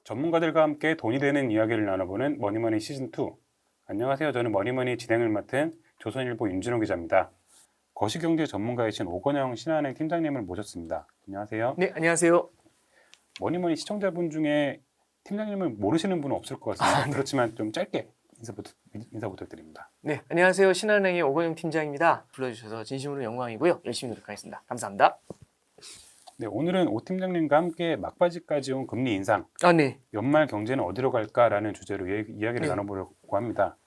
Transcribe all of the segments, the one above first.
전문가들과 함께 돈이 되는 이야기를 나눠보는 머니머니 시즌2. 안녕하세요. 저는 머니머니 진행을 맡은 조선일보 윤진호 기자입니다. 거시경제 전문가이신 오건영 신한은행 팀장님을 모셨습니다. 안녕하세요. 네, 안녕하세요. 머니머니 시청자분 중에 팀장님을 모르시는 분은 없을 것 같습니다. 네. 그렇지만 좀 짧게 인사 부탁드립니다. 네, 안녕하세요. 신한은행의 오건영 팀장입니다. 불러주셔서 진심으로 영광이고요. 열심히 노력하겠습니다. 감사합니다. 네, 오늘은 오 팀장님과 함께 막바지까지 온 금리 인상, 네. 연말 경제는 어디로 갈까라는 주제로 이야기를 나눠보려고 합니다.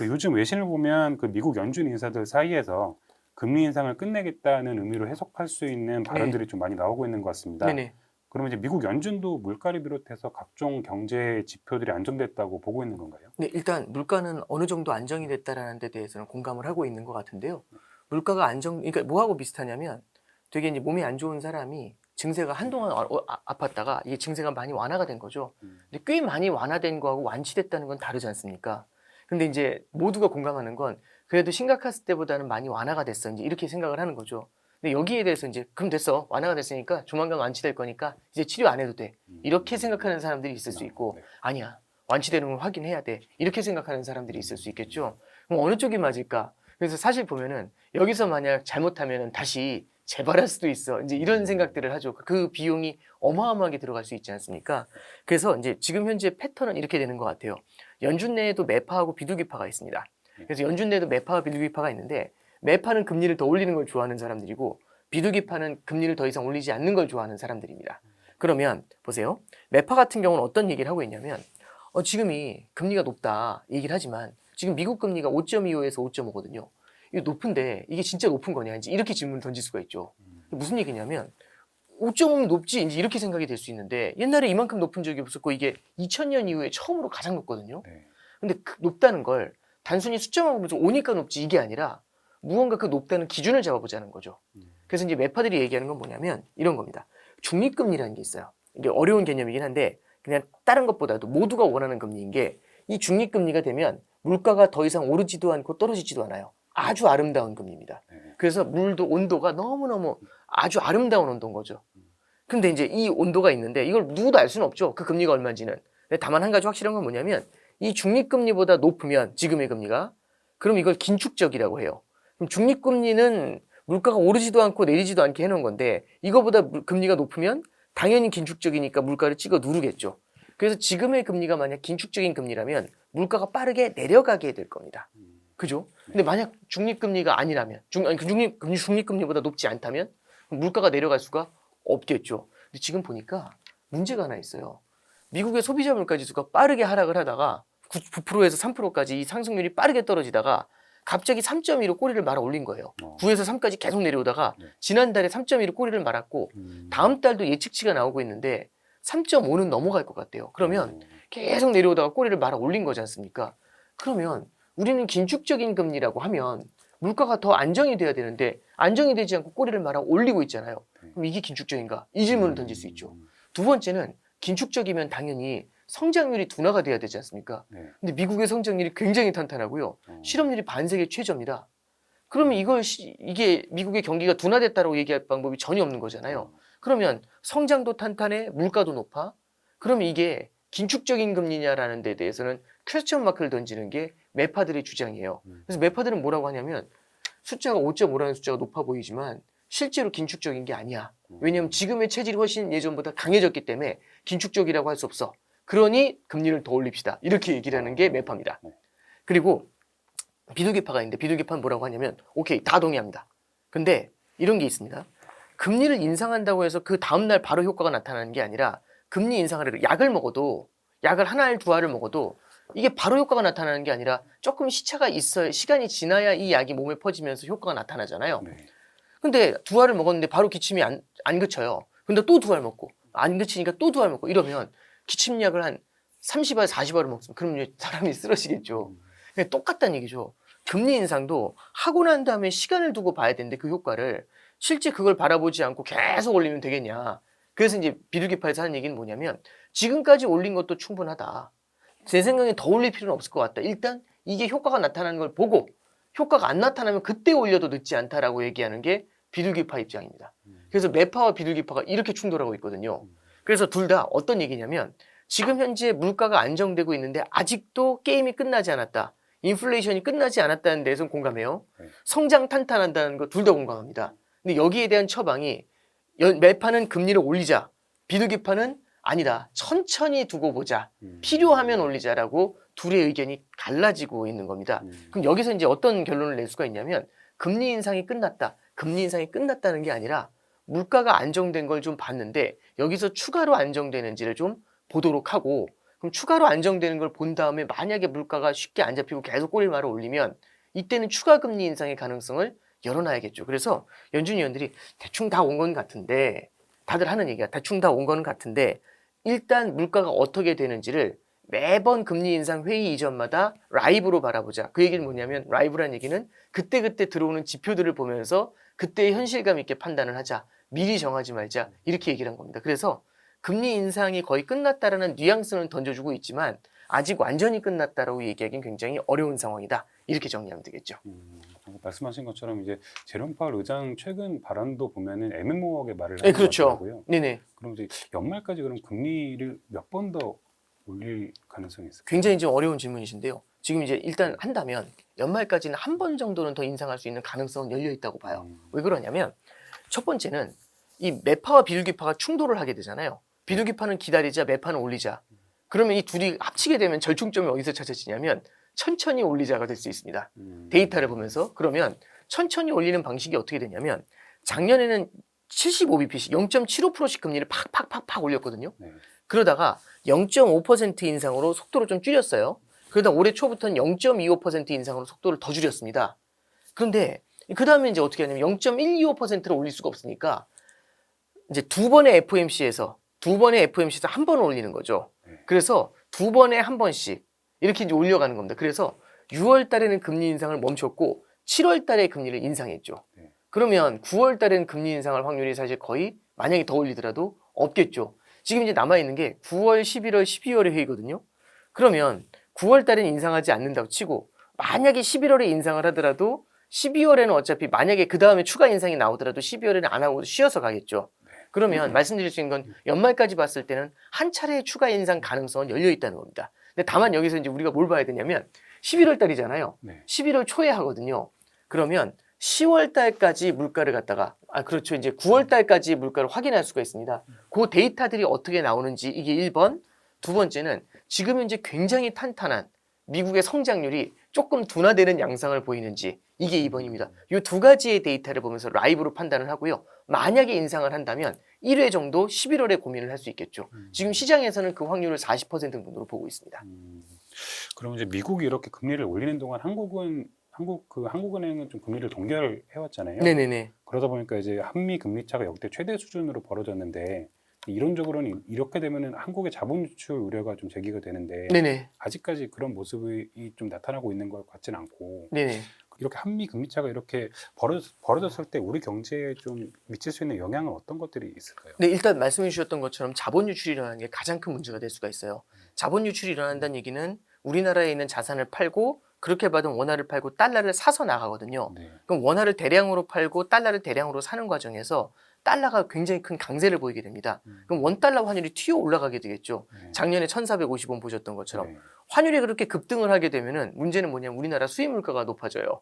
요즘 외신을 보면 미국 연준 인사들 사이에서 금리 인상을 끝내겠다는 의미로 해석할 수 있는 발언들이 좀 많이 나오고 있는 것 같습니다. 네네. 그러면 이제 미국 연준도 물가를 비롯해서 각종 경제 지표들이 안정됐다고 보고 있는 건가요? 네, 일단 물가는 어느 정도 안정이 됐다라는 데 대해서는 공감을 하고 있는 것 같은데요. 물가가 그러니까 뭐하고 비슷하냐면 되게 이제 몸이 안 좋은 사람이 증세가 한동안 아팠다가 이게 증세가 많이 완화가 된 거죠. 근데 꽤 많이 완화된 거하고 완치됐다는 건 다르지 않습니까? 근데 이제 모두가 공감하는 건 그래도 심각했을 때보다는 많이 완화가 됐어. 이제 이렇게 생각을 하는 거죠. 근데 여기에 대해서 이제 그럼 됐어. 완화가 됐으니까 조만간 완치될 거니까 이제 치료 안 해도 돼. 이렇게 생각하는 사람들이 있을 수 있고 아니야. 완치되는 걸 확인해야 돼. 이렇게 생각하는 사람들이 있을 수 있겠죠. 그럼 어느 쪽이 맞을까? 그래서 사실 보면은 여기서 만약 잘못하면은 다시 재발할 수도 있어. 이제 이런 생각들을 하죠. 그 비용이 어마어마하게 들어갈 수 있지 않습니까? 그래서 이제 지금 현재 패턴은 이렇게 되는 것 같아요. 연준 내에도 매파하고 비둘기파가 있습니다. 그래서 연준 내에도 매파와 비둘기파가 있는데 매파는 금리를 더 올리는 걸 좋아하는 사람들이고 비둘기파는 금리를 더 이상 올리지 않는 걸 좋아하는 사람들입니다. 그러면 보세요. 매파 같은 경우는 어떤 얘기를 하고 있냐면 지금이 금리가 높다 얘기를 하지만 지금 미국 금리가 5.25에서 5.5거든요. 이거 높은데 이게 진짜 높은 거냐 이제 이렇게 질문을 던질 수가 있죠. 무슨 얘기냐면 5.5면 높지 이제 이렇게 생각이 될 수 있는데 옛날에 이만큼 높은 적이 없었고 이게 2000년 이후에 처음으로 가장 높거든요. 근데 그 높다는 걸 단순히 숫자만 보면서 오니까 높지 이게 아니라 무언가 그 높다는 기준을 잡아보자는 거죠. 그래서 이제 매파들이 얘기하는 건 뭐냐면 이런 겁니다. 중립금리라는 게 있어요. 이게 어려운 개념이긴 한데 그냥 다른 것보다도 모두가 원하는 금리인 게 이 중립금리가 되면 물가가 더 이상 오르지도 않고 떨어지지도 않아요. 아주 아름다운 금리입니다. 그래서 물도 온도가 너무너무 아주 아름다운 온도인 거죠. 근데 이제 이 온도가 있는데 이걸 누구도 알 수는 없죠. 그 금리가 얼마인지는. 다만 한 가지 확실한 건 뭐냐면 이 중립금리보다 높으면 지금의 금리가 그럼 이걸 긴축적이라고 해요. 그럼 중립금리는 물가가 오르지도 않고 내리지도 않게 해놓은 건데 이거보다 금리가 높으면 당연히 긴축적이니까 물가를 찍어 누르겠죠. 그래서 지금의 금리가 만약 긴축적인 금리라면 물가가 빠르게 내려가게 될 겁니다. 그죠? 근데 만약 중립금리가 아니라면 중립금리보다 높지 않다면 물가가 내려갈 수가 없겠죠. 근데 지금 보니까 문제가 하나 있어요. 미국의 소비자 물가지수가 빠르게 하락을 하다가 9%에서 3%까지 이 상승률이 빠르게 떨어지다가 갑자기 3.2로 꼬리를 말아 올린 거예요. 9에서 3까지 계속 내려오다가 지난달에 3.2로 꼬리를 말았고 다음 달도 예측치가 나오고 있는데 3.5는 넘어갈 것 같대요. 그러면 계속 내려오다가 꼬리를 말아 올린 거지 않습니까? 그러면 우리는 긴축적인 금리라고 하면 물가가 더 안정이 돼야 되는데 안정이 되지 않고 꼬리를 말아 올리고 있잖아요. 그럼 이게 긴축적인가? 이 질문을 던질 수 있죠. 두 번째는 긴축적이면 당연히 성장률이 둔화가 돼야 되지 않습니까? 근데 미국의 성장률이 굉장히 탄탄하고요. 실업률이 반세계 최저입니다. 그러면 이게 미국의 경기가 둔화됐다고 얘기할 방법이 전혀 없는 거잖아요. 그러면 성장도 탄탄해, 물가도 높아? 그러면 이게 긴축적인 금리냐라는 데 대해서는 퀘스천 마크를 던지는 게 매파들의 주장이에요. 그래서 매파들은 뭐라고 하냐면 숫자가 5.5라는 숫자가 높아 보이지만 실제로 긴축적인 게 아니야. 왜냐하면 지금의 체질이 훨씬 예전보다 강해졌기 때문에 긴축적이라고 할 수 없어. 그러니 금리를 더 올립시다. 이렇게 얘기를 하는 게 매파입니다. 그리고 비둘기파가 있는데 비둘기파는 뭐라고 하냐면 오케이 다 동의합니다. 근데 이런 게 있습니다. 금리를 인상한다고 해서 그 다음날 바로 효과가 나타나는 게 아니라 금리 인상을 약을 먹어도 약을 한 알 두 알을 먹어도 이게 바로 효과가 나타나는 게 아니라 조금 시차가 있어야 시간이 지나야 이 약이 몸에 퍼지면서 효과가 나타나잖아요. 근데 두 알을 먹었는데 바로 기침이 안 그쳐요. 근데 또 두 알 먹고 안 그치니까 또 두 알 먹고 이러면 기침약을 한 30알, 40알을 먹으면 그럼 사람이 쓰러지겠죠. 똑같다는 얘기죠. 금리 인상도 하고 난 다음에 시간을 두고 봐야 되는데 그 효과를 실제 그걸 바라보지 않고 계속 올리면 되겠냐. 그래서 이제 비둘기파에서 하는 얘기는 뭐냐면 지금까지 올린 것도 충분하다. 제 생각에 더 올릴 필요는 없을 것 같다. 일단 이게 효과가 나타나는 걸 보고 효과가 안 나타나면 그때 올려도 늦지 않다라고 얘기하는 게 비둘기파 입장입니다. 그래서 매파와 비둘기파가 이렇게 충돌하고 있거든요. 그래서 둘 다 어떤 얘기냐면 지금 현재 물가가 안정되고 있는데 아직도 게임이 끝나지 않았다. 인플레이션이 끝나지 않았다는 데에선 공감해요. 네. 성장 탄탄한다는 거 둘 다 공감합니다. 근데 여기에 대한 처방이 매파는 금리를 올리자. 비둘기파는 아니다. 천천히 두고 보자. 필요하면 올리자라고 둘의 의견이 갈라지고 있는 겁니다. 그럼 여기서 이제 어떤 결론을 낼 수가 있냐면 금리 인상이 끝났다. 금리 인상이 끝났다는 게 아니라 물가가 안정된 걸 좀 봤는데 여기서 추가로 안정되는지를 좀 보도록 하고 그럼 추가로 안정되는 걸 본 다음에 만약에 물가가 쉽게 안 잡히고 계속 꼬리말을 올리면 이때는 추가 금리 인상의 가능성을 열어놔야겠죠. 그래서 연준 위원들이 대충 다 온 건 같은데 다들 하는 얘기야. 대충 다 온 거는 같은데 일단 물가가 어떻게 되는지를 매번 금리 인상 회의 이전마다 라이브로 바라보자. 그 얘기는 뭐냐면 라이브란 얘기는 그때그때 들어오는 지표들을 보면서 그때 현실감 있게 판단을 하자. 미리 정하지 말자. 이렇게 얘기를 한 겁니다. 그래서 금리 인상이 거의 끝났다라는 뉘앙스는 던져주고 있지만 아직 완전히 끝났다라고 얘기하기는 굉장히 어려운 상황이다. 이렇게 정리하면 되겠죠. 말씀하신 것처럼 이제 제롬 파월 의장 최근 발언도 보면은 애매모호하게 말을 네, 하는 그렇죠. 것 같더라고요. 네네. 그럼 이제 연말까지 그럼 금리를 몇 번 더 올릴 가능성이 있을까요? 굉장히 좀 어려운 질문이신데요. 지금 이제 일단 한다면 연말까지는 한 번 정도는 더 인상할 수 있는 가능성은 열려 있다고 봐요. 왜 그러냐면 첫 번째는 이 매파와 비둘기파가 충돌을 하게 되잖아요. 비둘기파는 기다리자, 매파는 올리자. 그러면 이 둘이 합치게 되면 절충점이 어디서 찾아지냐면 천천히 올리자가 될 수 있습니다. 데이터를 보면서. 그러면 천천히 올리는 방식이 어떻게 되냐면 작년에는 75bp씩 0.75%씩 금리를 팍팍팍팍 올렸거든요. 네. 그러다가 0.5% 인상으로 속도를 좀 줄였어요. 그러다 올해 초부터는 0.25% 인상으로 속도를 더 줄였습니다. 그런데 그 다음에 이제 어떻게 하냐면 0.125%로 올릴 수가 없으니까 이제 두 번의 FOMC에서 한 번을 올리는 거죠. 그래서 두 번에 한 번씩 이렇게 이제 올려가는 겁니다. 그래서 6월 달에는 금리 인상을 멈췄고 7월 달에 금리를 인상했죠. 그러면 9월 달에는 금리 인상할 확률이 사실 거의 만약에 더 올리더라도 없겠죠. 지금 이제 남아있는 게 9월, 11월, 12월의 회의거든요. 그러면 9월 달에는 인상하지 않는다고 치고 만약에 11월에 인상을 하더라도 12월에는 어차피 만약에 그 다음에 추가 인상이 나오더라도 12월에는 안 하고 쉬어서 가겠죠. 그러면 말씀드릴 수 있는 건 연말까지 봤을 때는 한 차례의 추가 인상 가능성은 열려 있다는 겁니다. 근데 다만 여기서 이제 우리가 뭘 봐야 되냐면 11월 달이잖아요. 네. 11월 초에 하거든요. 그러면 10월 달까지 물가를 갖다가 그렇죠. 이제 9월 달까지 물가를 확인할 수가 있습니다. 그 데이터들이 어떻게 나오는지 이게 1번. 두 번째는 지금 현재 굉장히 탄탄한 미국의 성장률이 조금 둔화되는 양상을 보이는지 이게 2번입니다. 이 두 가지의 데이터를 보면서 라이브로 판단을 하고요. 만약에 인상을 한다면 1회 정도 11월에 고민을 할 수 있겠죠. 지금 시장에서는 그 확률을 40% 정도로 보고 있습니다. 그럼 이제 미국이 이렇게 금리를 올리는 동안 한국은행은 좀 금리를 동결해 왔잖아요. 네네네. 그러다 보니까 이제 한미 금리 차가 역대 최대 수준으로 벌어졌는데 이론적으로는 이렇게 되면은 한국의 자본 유출 우려가 좀 제기가 되는데 네네. 아직까지 그런 모습이 좀 나타나고 있는 것 같지는 않고 네네. 이렇게 한미 금리 차가 이렇게 벌어졌을 때 우리 경제에 좀 미칠 수 있는 영향은 어떤 것들이 있을까요? 네, 일단 말씀해 주셨던 것처럼 자본 유출이 일어나는 게 가장 큰 문제가 될 수가 있어요. 자본 유출이 일어난다는 얘기는 우리나라에 있는 자산을 팔고 그렇게 받은 원화를 팔고 달러를 사서 나가거든요. 네. 그럼 원화를 대량으로 팔고 달러를 대량으로 사는 과정에서 달러가 굉장히 큰 강세를 보이게 됩니다. 그럼 원달러 환율이 튀어 올라가게 되겠죠. 네. 작년에 1,450원 보셨던 것처럼 네. 환율이 그렇게 급등을 하게 되면은 문제는 뭐냐면 우리나라 수입 물가가 높아져요.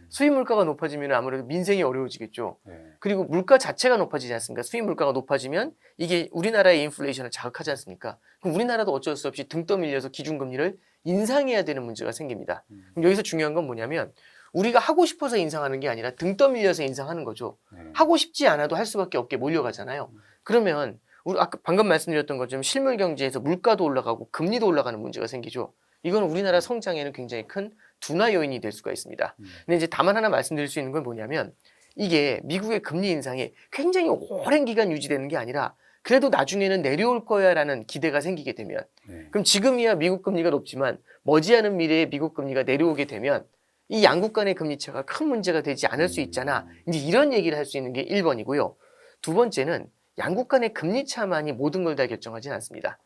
수입 물가가 높아지면 아무래도 민생이 어려워지겠죠. 네. 그리고 물가 자체가 높아지지 않습니까? 수입 물가가 높아지면 이게 우리나라의 인플레이션을 자극하지 않습니까? 그럼 우리나라도 어쩔 수 없이 등 떠밀려서 기준금리를 인상해야 되는 문제가 생깁니다. 그럼 여기서 중요한 건 뭐냐면 우리가 하고 싶어서 인상하는 게 아니라 등 떠밀려서 인상하는 거죠. 네. 하고 싶지 않아도 할 수밖에 없게 몰려가잖아요. 그러면 우리 아까 방금 말씀드렸던 것처럼 실물 경제에서 물가도 올라가고 금리도 올라가는 문제가 생기죠. 이건 우리나라 성장에는 굉장히 큰 둔화 요인이 될 수가 있습니다. 근데 이제 다만 하나 말씀드릴 수 있는 건 뭐냐면 이게 미국의 금리 인상이 굉장히 오랜 기간 유지되는 게 아니라 그래도 나중에는 내려올 거야라는 기대가 생기게 되면 네. 그럼 지금이야 미국 금리가 높지만 머지않은 미래에 미국 금리가 내려오게 되면 이 양국 간의 금리 차가 큰 문제가 되지 않을 수 있잖아. 이제 이런 얘기를 할 수 있는 게 1번이고요. 두 번째는 양국 간의 금리 차만이 모든 걸 다 결정하지는 않습니다.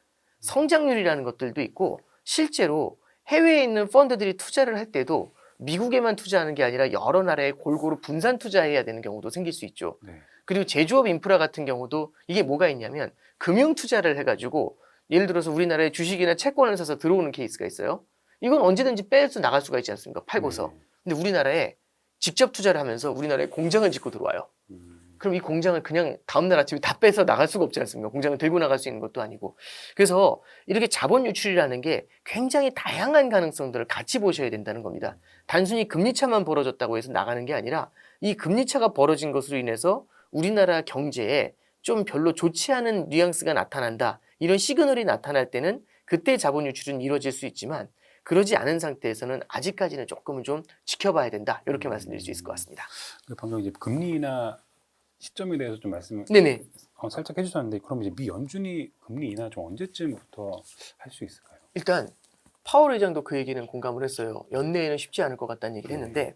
성장률이라는 것들도 있고 실제로 해외에 있는 펀드들이 투자를 할 때도 미국에만 투자하는 게 아니라 여러 나라에 골고루 분산 투자해야 되는 경우도 생길 수 있죠. 네. 그리고 제조업 인프라 같은 경우도 이게 뭐가 있냐면 금융 투자를 해가지고 예를 들어서 우리나라에 주식이나 채권을 사서 들어오는 케이스가 있어요. 이건 언제든지 빼서 나갈 수가 있지 않습니까? 팔고서. 근데 우리나라에 직접 투자를 하면서 우리나라에 공장을 짓고 들어와요. 그럼 이 공장을 그냥 다음날 아침에 다 빼서 나갈 수가 없지 않습니까? 공장을 들고 나갈 수 있는 것도 아니고. 그래서 이렇게 자본 유출이라는 게 굉장히 다양한 가능성들을 같이 보셔야 된다는 겁니다. 단순히 금리차만 벌어졌다고 해서 나가는 게 아니라 이 금리차가 벌어진 것으로 인해서 우리나라 경제에 좀 별로 좋지 않은 뉘앙스가 나타난다. 이런 시그널이 나타날 때는 그때 자본 유출은 이루어질 수 있지만 그러지 않은 상태에서는 아직까지는 조금은 좀 지켜봐야 된다. 이렇게 말씀드릴 수 있을 것 같습니다. 방금 이제 금리 인하 시점에 대해서 좀 말씀을 네네. 살짝 해주셨는데 그럼 이제 미 연준이 금리 인하 좀 언제쯤부터 할 수 있을까요? 일단 파월 의장도 그 얘기는 공감을 했어요. 연내에는 쉽지 않을 것 같다는 얘기를 했는데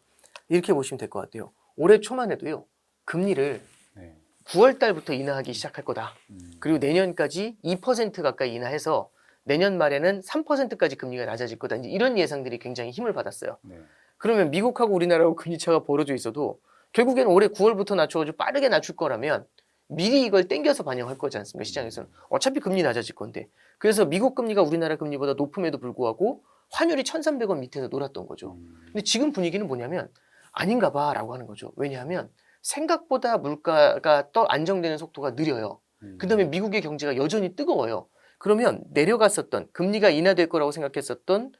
이렇게 보시면 될 것 같아요. 올해 초만 해도요. 금리를 네. 9월 달부터 인하하기 시작할 거다. 그리고 내년까지 2% 가까이 인하해서 내년 말에는 3%까지 금리가 낮아질 거다. 이제 이런 예상들이 굉장히 힘을 받았어요. 네. 그러면 미국하고 우리나라하고 금리 차가 벌어져 있어도 결국에는 올해 9월부터 낮춰가지고 빠르게 낮출 거라면 미리 이걸 땡겨서 반영할 거지 않습니까? 시장에서는. 어차피 금리 낮아질 건데. 그래서 미국 금리가 우리나라 금리보다 높음에도 불구하고 환율이 1,300원 밑에서 놀았던 거죠. 근데 지금 분위기는 뭐냐면 아닌가 봐라고 하는 거죠. 왜냐하면 생각보다 물가가 또 안정되는 속도가 느려요. 그다음에 미국의 경제가 여전히 뜨거워요. 그러면 내려갔었던 금리가 인하될 거라고 생각했었던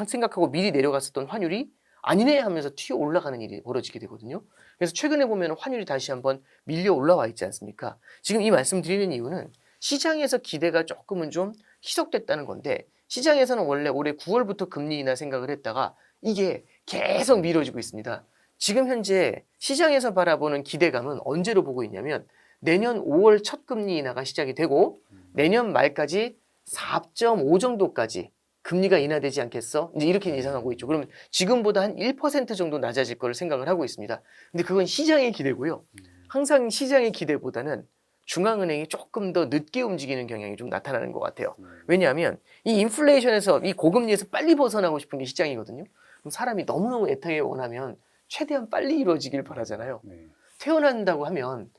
생각하고 미리 내려갔었던 환율이 아니네 하면서 튀어 올라가는 일이 벌어지게 되거든요. 그래서 최근에 보면 환율이 다시 한번 밀려 올라와 있지 않습니까? 지금 이 말씀 드리는 이유는 시장에서 기대가 조금은 좀 희석됐다는 건데 시장에서는 원래 올해 9월부터 금리 인하 생각을 했다가 이게 계속 미뤄지고 있습니다. 지금 현재 시장에서 바라보는 기대감은 언제로 보고 있냐면 내년 5월 첫 금리 인하가 시작이 되고 내년 말까지 4.5 정도까지 금리가 인하되지 않겠어? 이제 이렇게 예상하고 있죠. 그러면 지금보다 한 1% 정도 낮아질 거를 생각을 하고 있습니다. 근데 그건 시장의 기대고요. 항상 시장의 기대보다는 중앙은행이 조금 더 늦게 움직이는 경향이 좀 나타나는 것 같아요. 왜냐하면 이 인플레이션에서 이 고금리에서 빨리 벗어나고 싶은 게 시장이거든요. 그럼 사람이 너무너무 애타게 원하면 최대한 빨리 이루어지길 바라잖아요. 네. 태어난다고 하면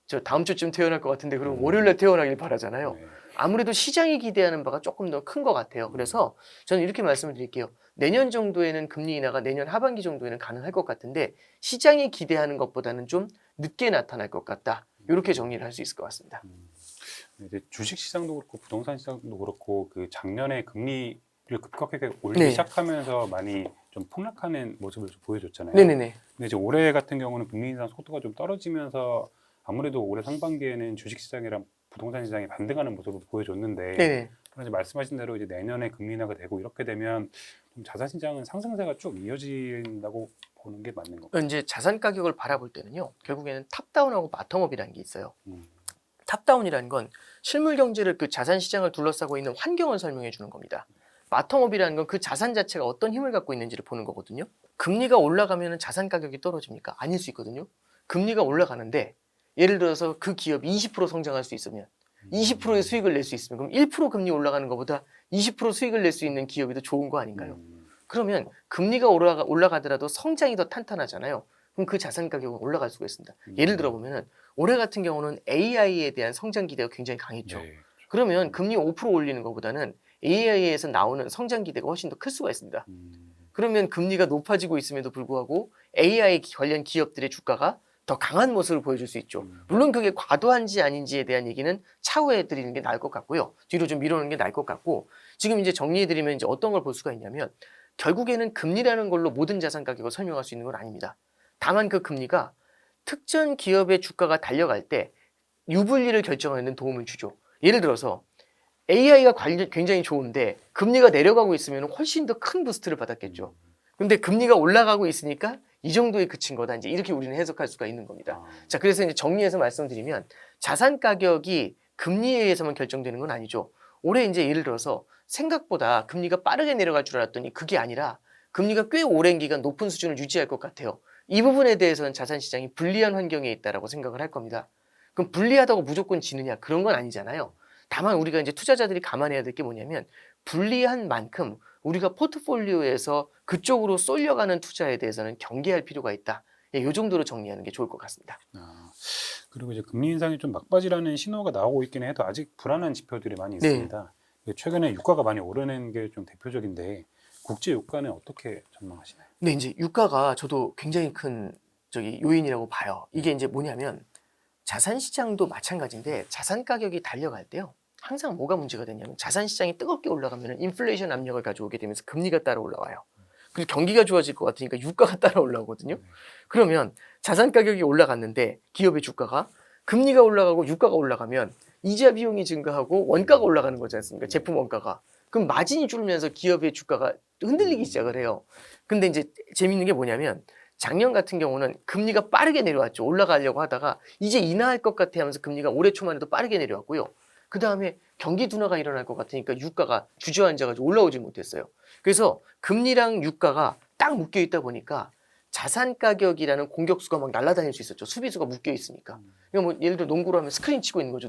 저 다음 주쯤 태어날 것 같은데 그럼 월요일날 태어나길 바라잖아요. 네. 아무래도 시장이 기대하는 바가 조금 더 큰 것 같아요. 그래서 저는 이렇게 말씀을 드릴게요. 내년 정도에는 금리 인하가 내년 하반기 정도에는 가능할 것 같은데 시장이 기대하는 것보다는 좀 늦게 나타날 것 같다. 이렇게 정리를 할 수 있을 것 같습니다. 이제 주식 시장도 그렇고 부동산 시장도 그렇고 그 작년에 금리를 급격하게 올리기 네. 시작하면서 많이 좀 폭락하는 모습을 좀 보여줬잖아요. 네네네. 근데 이제 올해 같은 경우는 금리 인상 속도가 좀 떨어지면서 아무래도 올해 상반기에는 주식 시장이랑 부동산 시장이 반등하는 모습을 보여줬는데 네네. 그런 이제 말씀하신 대로 이제 내년에 금리 인하가 되고 이렇게 되면 좀 자산 시장은 상승세가 쭉 이어진다고 보는 게 맞는 건가요? 이제 자산 가격을 바라볼 때는요. 결국에는 탑다운하고 바텀업이라는 게 있어요. 음. 탑다운이라는 건 실물 경제를 그 자산 시장을 둘러싸고 있는 환경을 설명해 주는 겁니다. 바텀업이라는 건 그 자산 자체가 어떤 힘을 갖고 있는지를 보는 거거든요. 금리가 올라가면 자산 가격이 떨어집니까? 아닐 수 있거든요. 금리가 올라가는데 예를 들어서 그 기업이 20% 성장할 수 있으면 20%의 수익을 낼 수 있으면 그럼 1% 금리 올라가는 것보다 20% 수익을 낼 수 있는 기업이 더 좋은 거 아닌가요? 그러면 금리가 올라가더라도 성장이 더 탄탄하잖아요. 그럼 그 자산 가격은 올라갈 수가 있습니다. 예를 들어 보면은 올해 같은 경우는 AI에 대한 성장 기대가 굉장히 강했죠. 네. 그러면 금리 5% 올리는 것보다는 AI에서 나오는 성장 기대가 훨씬 더 클 수가 있습니다. 그러면 금리가 높아지고 있음에도 불구하고 AI 관련 기업들의 주가가 더 강한 모습을 보여줄 수 있죠. 물론 그게 과도한지 아닌지에 대한 얘기는 차후에 드리는 게 나을 것 같고요. 뒤로 좀 미루는 게 나을 것 같고 지금 이제 정리해드리면 이제 어떤 걸 볼 수가 있냐면 결국에는 금리라는 걸로 모든 자산 가격을 설명할 수 있는 건 아닙니다. 다만 그 금리가 특정 기업의 주가가 달려갈 때 유불리를 결정하는 도움을 주죠. 예를 들어서 AI가 굉장히 좋은데 금리가 내려가고 있으면 훨씬 더 큰 부스트를 받았겠죠. 근데 금리가 올라가고 있으니까 이 정도에 그친 거다. 이제 이렇게 우리는 해석할 수가 있는 겁니다. 자, 그래서 이제 정리해서 말씀드리면 자산 가격이 금리에 의해서만 결정되는 건 아니죠. 올해 이제 예를 들어서 생각보다 금리가 빠르게 내려갈 줄 알았더니 그게 아니라 금리가 꽤 오랜 기간 높은 수준을 유지할 것 같아요. 이 부분에 대해서는 자산 시장이 불리한 환경에 있다라고 생각을 할 겁니다. 그럼 불리하다고 무조건 지느냐? 그런 건 아니잖아요. 다만 우리가 이제 투자자들이 감안해야 될 게 뭐냐면 불리한 만큼 우리가 포트폴리오에서 그쪽으로 쏠려가는 투자에 대해서는 경계할 필요가 있다. 이 정도로 정리하는 게 좋을 것 같습니다. 그리고 이제 금리 인상이 좀 막바지라는 신호가 나오고 있기는 해도 아직 불안한 지표들이 많이 네. 있습니다. 최근에 유가가 많이 오르는 게 좀 대표적인데 국제 유가는 어떻게 전망하시나요? 근데 이제 유가가 저도 굉장히 큰 요인이라고 봐요. 이게 이제 뭐냐면 자산 시장도 마찬가지인데 자산 가격이 달려갈 때요. 항상 뭐가 문제가 되냐면 자산 시장이 뜨겁게 올라가면 인플레이션 압력을 가져오게 되면서 금리가 따라 올라와요. 그리고 경기가 좋아질 것 같으니까 유가가 따라 올라오거든요. 그러면 자산 가격이 올라갔는데 기업의 주가가 금리가 올라가고 유가가 올라가면 이자 비용이 증가하고 원가가 올라가는 거지 않습니까? 제품 원가가. 그럼 마진이 줄면서 기업의 주가가 흔들리기 시작을 해요. 근데 이제 재밌는 게 뭐냐면 작년 같은 경우는 금리가 빠르게 내려왔죠. 올라가려고 하다가 이제 인하할 것 같아 하면서 금리가 올해 초만 해도 빠르게 내려왔고요. 그 다음에 경기 둔화가 일어날 것 같으니까 유가가 주저앉아가지고 올라오지 못했어요. 그래서 금리랑 유가가 딱 묶여 있다 보니까 자산 가격이라는 공격수가 막 날아다닐 수 있었죠. 수비수가 묶여 있으니까. 그러니까 뭐 예를 들어 농구로 하면 스크린 치고 있는 거죠.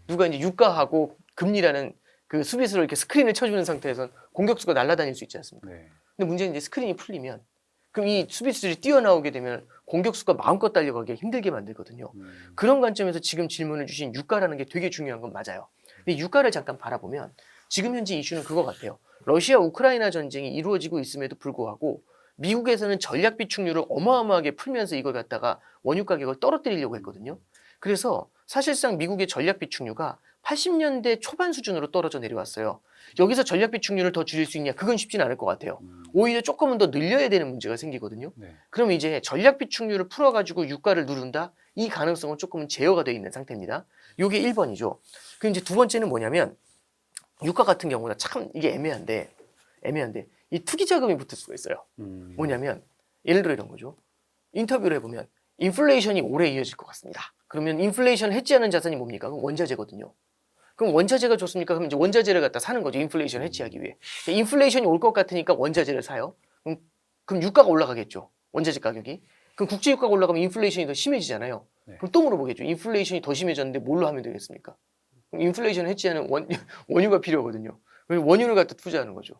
누가 이제 유가하고 금리라는 그 수비수를 이렇게 스크린을 쳐주는 상태에서 공격수가 날아다닐 수 있지 않습니까? 네. 근데 문제는 이제 스크린이 풀리면 그럼 이 수비수들이 뛰어나오게 되면 공격수가 마음껏 달려가기 힘들게 만들거든요. 그런 관점에서 지금 질문을 주신 유가라는 게 되게 중요한 건 맞아요. 근데 유가를 잠깐 바라보면 지금 현재 이슈는 그거 같아요. 러시아 우크라이나 전쟁이 이루어지고 있음에도 불구하고 미국에서는 전략 비축률을 어마어마하게 풀면서 이걸 갖다가 원유 가격을 떨어뜨리려고 했거든요. 그래서 사실상 미국의 전략 비축률가 80년대 초반 수준으로 떨어져 내려왔어요. 여기서 전략 비축률을 더 줄일 수 있냐? 그건 쉽지는 않을 것 같아요. 오히려 조금은 더 늘려야 되는 문제가 생기거든요. 네. 그러면 이제 전략 비축률을 풀어가지고 유가를 누른다? 이 가능성은 조금은 제어가 되어 있는 상태입니다. 이게 1번이죠. 그럼 이제 두 번째는 뭐냐면 유가 같은 경우는 참 이게 애매한데 이 투기 자금이 붙을 수가 있어요. 뭐냐면 예를 들어 이런 거죠. 인터뷰를 해보면 인플레이션이 오래 이어질 것 같습니다. 그러면 인플레이션 해지하는 자산이 뭡니까? 그럼 원자재거든요. 그럼 원자재가 좋습니까? 그럼 이제 원자재를 갖다 사는 거죠. 인플레이션 해치하기 위해. 인플레이션이 올 것 같으니까 원자재를 사요. 그럼 유가가 올라가겠죠. 원자재 가격이. 그럼 국제 유가가 올라가면 인플레이션이 더 심해지잖아요. 네. 그럼 또 물어보겠죠. 인플레이션이 더 심해졌는데 뭘로 하면 되겠습니까? 그럼 인플레이션 해치하는 원유가 필요하거든요. 그래서 원유를 갖다 투자하는 거죠.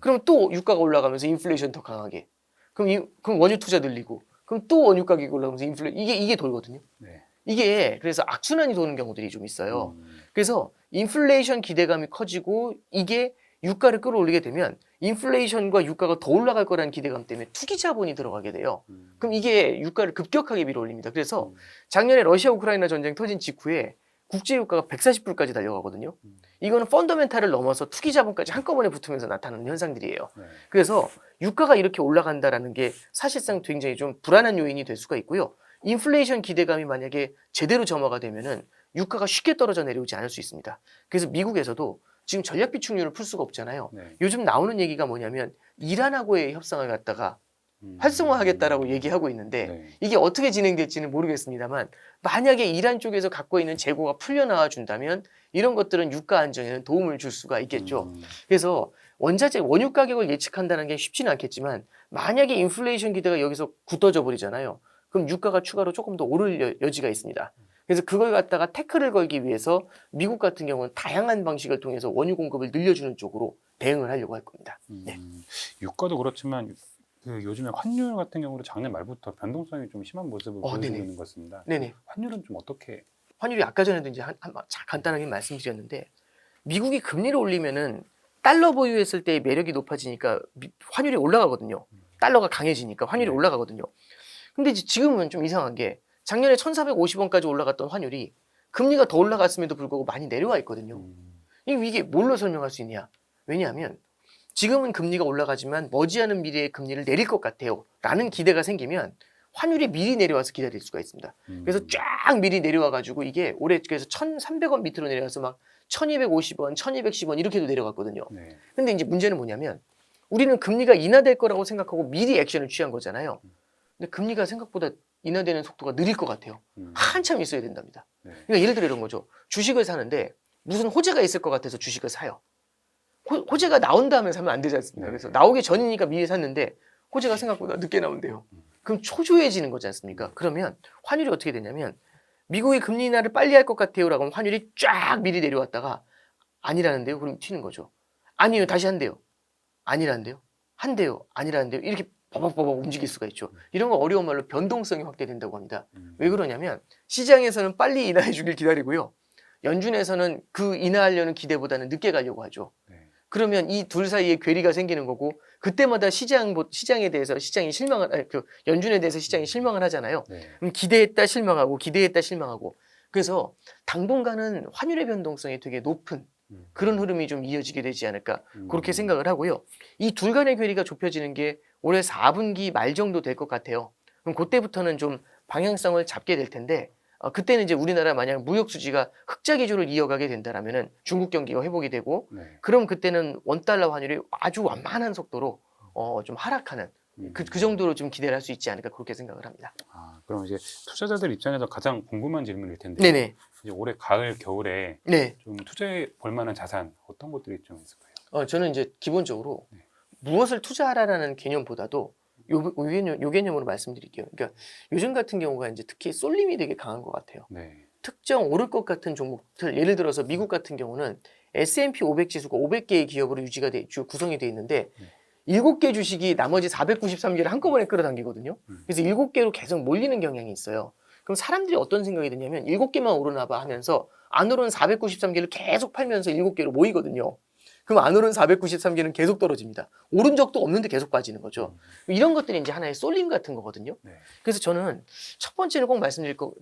그럼 또 유가가 올라가면서 인플레이션 더 강하게. 그럼 원유 투자 늘리고. 그럼 또 원유 가격이 올라가면서 이게 돌거든요. 네. 이게 그래서 악순환이 도는 경우들이 좀 있어요. 그래서 인플레이션 기대감이 커지고 이게 유가를 끌어올리게 되면 인플레이션과 유가가 더 올라갈 거라는 기대감 때문에 투기 자본이 들어가게 돼요. 그럼 이게 유가를 급격하게 밀어올립니다. 그래서 작년에 러시아 우크라이나 전쟁 터진 직후에 국제 유가가 140불까지 달려가거든요. 이거는 펀더멘탈을 넘어서 투기 자본까지 한꺼번에 붙으면서 나타나는 현상들이에요. 네. 그래서 유가가 이렇게 올라간다라는 게 사실상 굉장히 좀 불안한 요인이 될 수가 있고요. 인플레이션 기대감이 만약에 제대로 점화가 되면은 유가가 쉽게 떨어져 내려오지 않을 수 있습니다. 그래서 미국에서도 지금 전략 비축률을 풀 수가 없잖아요. 네. 요즘 나오는 얘기가 뭐냐면 이란하고의 협상을 갖다가 활성화하겠다라고 얘기하고 있는데 네. 이게 어떻게 진행될지는 모르겠습니다만 만약에 이란 쪽에서 갖고 있는 재고가 풀려나와 준다면 이런 것들은 유가 안정에는 도움을 줄 수가 있겠죠. 그래서 원자재 원유 가격을 예측한다는 게 쉽지는 않겠지만 만약에 인플레이션 기대가 여기서 굳어져 버리잖아요. 그럼 유가가 추가로 조금 더 오를 여지가 있습니다. 그래서 그걸 갖다가 태클을 걸기 위해서 미국 같은 경우는 다양한 방식을 통해서 원유 공급을 늘려주는 쪽으로 대응을 하려고 할 겁니다. 네. 유가도 그렇지만 그 요즘에 환율 같은 경우도 작년 말부터 변동성이 좀 심한 모습을 보여주고 네네. 있는 것 같습니다. 네네. 환율은 좀 어떻게? 환율이 아까 전에도 이제 간단하게 말씀드렸는데 미국이 금리를 올리면은 달러 보유했을 때의 매력이 높아지니까 환율이 올라가거든요. 달러가 강해지니까 환율이 네. 올라가거든요. 근데 이제 지금은 좀 이상한 게 작년에 1,450원까지 올라갔던 환율이 금리가 더 올라갔음에도 불구하고 많이 내려와 있거든요. 이게 뭘로 설명할 수 있냐? 왜냐하면 지금은 금리가 올라가지만 머지않은 미래에 금리를 내릴 것 같아요. 라는 기대가 생기면 환율이 미리 내려와서 기다릴 수가 있습니다. 그래서 쫙 미리 내려와가지고 이게 올해 그래서 1,300원 밑으로 내려와서 막 1,250원, 1,210원 이렇게도 내려갔거든요. 네. 근데 이제 문제는 뭐냐면 우리는 금리가 인하될 거라고 생각하고 미리 액션을 취한 거잖아요. 근데 금리가 생각보다 인하되는 속도가 느릴 것 같아요. 한참 있어야 된답니다. 네. 그러니까 예를 들어 이런 거죠. 주식을 사는데 무슨 호재가 있을 것 같아서 주식을 사요. 호재가 나온 다음에 사면 안 되지 않습니까? 네. 그래서 나오기 전이니까 미리 샀는데 호재가 생각보다 늦게 나온대요. 그럼 초조해지는 거지 않습니까? 그러면 환율이 어떻게 되냐면 미국이 금리 인하를 빨리 할 것 같아요 라고 하면 환율이 쫙 미리 내려왔다가 아니라는데요? 그럼 튀는 거죠. 아니요 다시 한대요. 아니라는데요? 한대요. 아니라는데요? 이렇게 버벅버벅 움직일 수가 있죠. 이런 거 어려운 말로 변동성이 확대된다고 합니다. 왜 그러냐면 시장에서는 빨리 인하해 주길 기다리고요. 연준에서는 그 인하하려는 기대보다는 늦게 가려고 하죠. 네. 그러면 이 둘 사이에 괴리가 생기는 거고 그때마다 시장에 대해서 시장이 연준에 대해서 시장이 실망을 하잖아요. 네. 그럼 기대했다 실망하고 기대했다 실망하고 그래서 당분간은 환율의 변동성이 되게 높은 그런 흐름이 좀 이어지게 되지 않을까 그렇게 생각을 하고요. 이 둘 간의 괴리가 좁혀지는 게 올해 4분기 말 정도 될 것 같아요. 그럼 그때부터는 좀 방향성을 잡게 될 텐데 그때는 이제 우리나라 만약 무역 수지가 흑자 기조를 이어가게 된다라면은 중국 경기가 회복이 되고 네. 그럼 그때는 원달러 환율이 아주 완만한 속도로 좀 하락하는 그 정도로 좀 기대를 할 수 있지 않을까 그렇게 생각을 합니다. 아, 그럼 이제 투자자들 입장에서 가장 궁금한 질문일 텐데 네네. 이제 올해 가을 겨울에 네. 좀 투자해 볼 만한 자산 어떤 것들이 좀 있을까요? 저는 이제 기본적으로 네. 무엇을 투자하라는 개념보다도 요 개념으로 말씀드릴게요. 그러니까 요즘 같은 경우가 이제 특히 쏠림이 되게 강한 것 같아요. 네. 특정 오를 것 같은 종목들, 예를 들어서 미국 같은 경우는 S&P 500 지수가 500개의 기업으로 구성이 돼 있는데 7개 주식이 나머지 493개를 한꺼번에 끌어당기거든요. 그래서 7개로 계속 몰리는 경향이 있어요. 그럼 사람들이 어떤 생각이 드냐면 7개만 오르나 봐 하면서 안 오른 493개를 계속 팔면서 7개로 모이거든요. 그럼 안 오른 493개는 계속 떨어집니다. 오른 적도 없는데 계속 빠지는 거죠. 이런 것들이 이제 하나의 쏠림 같은 거거든요. 네. 그래서 저는 첫 번째로 꼭 말씀드리고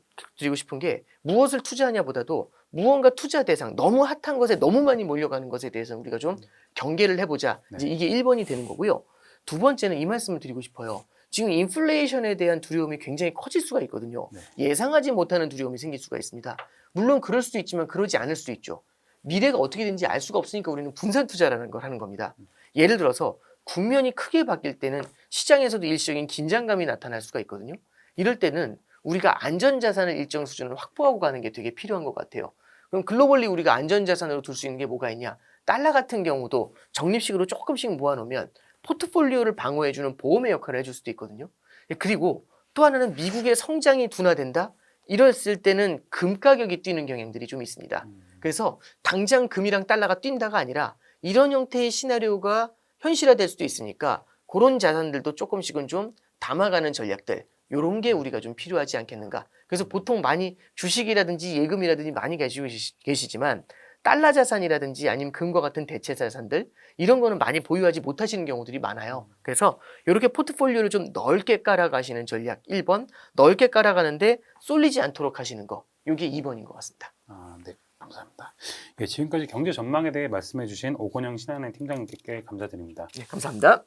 싶은 게 무엇을 투자하냐보다도 무언가 투자 대상, 너무 핫한 것에 너무 많이 몰려가는 것에 대해서 우리가 좀 경계를 해보자. 네. 이제 이게 1번이 되는 거고요. 두 번째는 이 말씀을 드리고 싶어요. 지금 인플레이션에 대한 두려움이 굉장히 커질 수가 있거든요. 네. 예상하지 못하는 두려움이 생길 수가 있습니다. 물론 그럴 수도 있지만 그러지 않을 수도 있죠. 미래가 어떻게 되는지 알 수가 없으니까 우리는 분산 투자라는 걸 하는 겁니다. 예를 들어서 국면이 크게 바뀔 때는 시장에서도 일시적인 긴장감이 나타날 수가 있거든요. 이럴 때는 우리가 안전자산을 일정 수준을 확보하고 가는 게 되게 필요한 것 같아요. 그럼 글로벌리 우리가 안전자산으로 둘 수 있는 게 뭐가 있냐? 달러 같은 경우도 적립식으로 조금씩 모아놓으면 포트폴리오를 방어해주는 보험의 역할을 해줄 수도 있거든요. 그리고 또 하나는 미국의 성장이 둔화된다? 이랬을 때는 금 가격이 뛰는 경향들이 좀 있습니다. 그래서 당장 금이랑 달러가 뛴다가 아니라 이런 형태의 시나리오가 현실화될 수도 있으니까 그런 자산들도 조금씩은 좀 담아가는 전략들 이런 게 우리가 좀 필요하지 않겠는가. 그래서 보통 많이 주식이라든지 예금이라든지 많이 가지고 계시지만 달러 자산이라든지 아니면 금과 같은 대체 자산들 이런 거는 많이 보유하지 못하시는 경우들이 많아요. 그래서 이렇게 포트폴리오를 좀 넓게 깔아가시는 전략 1번, 넓게 깔아가는데 쏠리지 않도록 하시는 거 이게 2번인 것 같습니다. 아, 네. 감사합니다. 예, 지금까지 경제 전망에 대해 말씀해 주신 오건영 신한은행 팀장님께 감사드립니다. 네, 감사합니다.